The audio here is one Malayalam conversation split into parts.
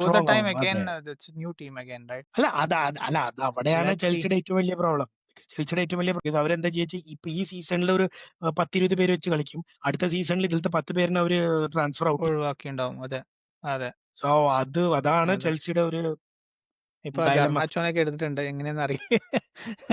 the സ്ട്രോങ് time ആവും. again, അതെ. it's a new team again, right? അത് അവിടെയാണ് Let's see. ചെൽസിയുടെ ഏറ്റവും വലിയ പ്രോബ്ലം. ചെൽസിയുടെ ഏറ്റവും വലിയ അവരെന്താ ചെയ്യാച്ചാ ഇപ്പൊ ഈ സീസണിൽ ഒരു 10, 20 പേര് വെച്ച് കളിക്കും. അടുത്ത സീസണിൽ ഇതിലത്തെ 10 പേരിനെ അവര് ട്രാൻസ്ഫർ ഔട്ട് ചെയ്യും. ഒഴിവാക്കിണ്ടാവും. അതെ. അതെ. സോ അതാണ് അതെ. ചെൽസിയുടെ ഒരു ഇപ്പൊ ഡയലമ. ഗർനാച്ചോനെയൊക്കെ എടുത്തിട്ടുണ്ട്. എങ്ങനെയാന്ന്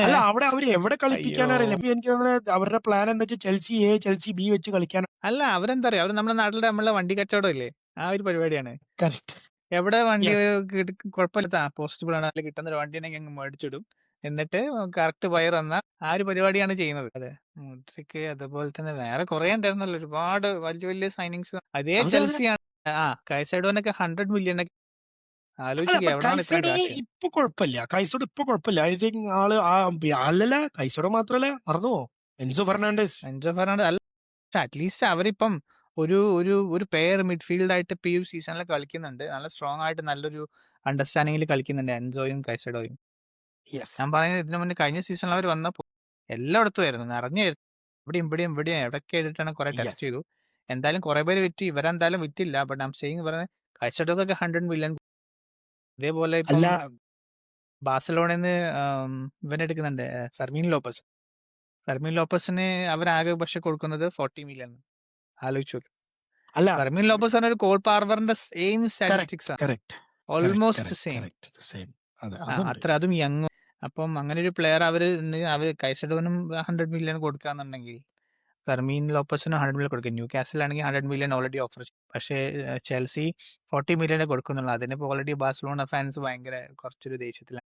അല്ല അവിടെ അവര് എവിടെ അയ്യോ! കളിപ്പിക്കാനറിയില്ല. ഇപ്പൊ എനിക്ക് തോന്നുന്നത് അവരുടെ പ്ലാൻ എന്താ വെച്ചാൽ ചെൽസി എ, ചെൽസി ബി വെച്ച് കളിക്കാൻ. അല്ല അവരെന്താ അറിയോ? അവര് നമ്മുടെ നാട്ടിലെ നമ്മളെ വണ്ടി കച്ചവടം ഇല്ലേ? ആ ഒരു പരിപാടിയാണ്. കറക്റ്റ്. എവിടെ വണ്ടി യെസ്. കുഴപ്പമില്ലാത്ത പോസിബിൾ ആണ് അല്ലെങ്കിൽ കിട്ടുന്ന ഒരു വണ്ടിയുണ്ടെങ്കിൽ അങ്ങ് മേടിച്ചിടും. എന്നിട്ട് കറക്റ്റ് ബയർ വന്നാ ആ ഒരു പരിപാടിയാണ് ചെയ്യുന്നത്. അതെ. മുദ്രിക്ക് അതുപോലെ തന്നെ വേറെ കുറെ ഉണ്ടായിരുന്നല്ലോ. ഒരുപാട് വലിയ വലിയ സൈനിങ്സ്. അതേ അതെ, അതെ. ചെൽസിയാണ്. കൈസൈഡോനൊക്കെ 100 മില്യൺ ഒക്കെ അല്ല ആലോചിക്കുക അപ്പൊ എവിടാണ് ഇത്രയും കൈസഡോ കാശ്? ഇപ്പൊ കുഴപ്പമില്ല. കൈസഡോ ഇപ്പൊ കുഴപ്പമില്ല. ഐ തിങ്ക് അല്ലല്ല കൈസഡോ മാത്രല്ല മറന്നുപോയോ? Enzo Fernandez. എൻസോ ഫെർണാണ്ടസ് അല്ല അറ്റ്ലീസ്റ്റ് അവരിപ്പം ഒരു ഒരു ഒരു പെയർ മിഡ്ഫീൽഡ് ആയിട്ട് ഇപ്പൊ ഈ ഒരു സീസണിൽ കളിക്കുന്നുണ്ട്. നല്ല സ്ട്രോങ് ആയിട്ട് നല്ലൊരു അണ്ടർസ്റ്റാൻഡിങ്ങിൽ കളിക്കുന്നുണ്ട് എൻസോയും കൈസഡോയും. യെസ്. ഞാൻ പറയുന്നത് ഇതിനു മുന്നേ കഴിഞ്ഞ സീസണിൽ അവർ വന്നപ്പോൾ എല്ലായിടത്തും ആയിരുന്നു. നിറഞ്ഞായിരുന്നു. ഇവിടെയും എവിടെയൊക്കെ ആയിട്ടാണ് കുറെ ടെസ്റ്റ് യെസ്. ചെയ്തു. എന്തായാലും കുറെ പേര് വിറ്റ്. ഇവരെന്തായാലും വിറ്റില്ല. ബട്ട് ഐ ആം സെയിങ് പറയുന്നത് കൈസഡോക്കൊക്കെ 100 മില്യൺ. ഇതേപോലെ ഇപ്പം അല്ല ബാഴ്സലോണന്ന് ഇവനെടുക്കുന്നുണ്ട് ഫെർമീൻ ലോപ്പസ്. ഫെർമീൻ ലോപ്പസിന് അവരാകെ പക്ഷെ കൊടുക്കുന്നത് 40 മില്യൺ. ആലോചിച്ചു. അല്ല ഫെർമീൻ ലോപ്പസ് പറഞ്ഞ ഒരു കോൾ പാർവറിന്റെ സെയിം കറക്റ്റ്, സ്റ്റാറ്റിസ്റ്റിക്സ് ആണ്. Correct, correct, almost correct, same. Correct. Same. അതെ അതുണ്ട്. അത്ര അതും യങ്ങും. അപ്പം അങ്ങനെ ഒരു പ്ലെയർ അവര് കൈസഡോനും 100 മില്യൺ കൊടുക്കാന്നുണ്ടെങ്കിൽ ഫെർമീൻ ലോപ്പസിനും 100 മില്യൺ കൊടുക്കും. ന്യൂ കാസിലാണെങ്കിൽ 100 മില്യൺ ഓൾറെഡി ഓഫർ ചെയ്യും. പക്ഷേ ചെൽസി 40 മില്യണേ കൊടുക്കുന്നുള്ളൂ. അതിനിപ്പോൾ ഓൾറെഡി ബാഴ്സലോണ ഫാൻസ് ഭയങ്കര കുറച്ചൊരു ദേഷ്യത്തിലാണ്.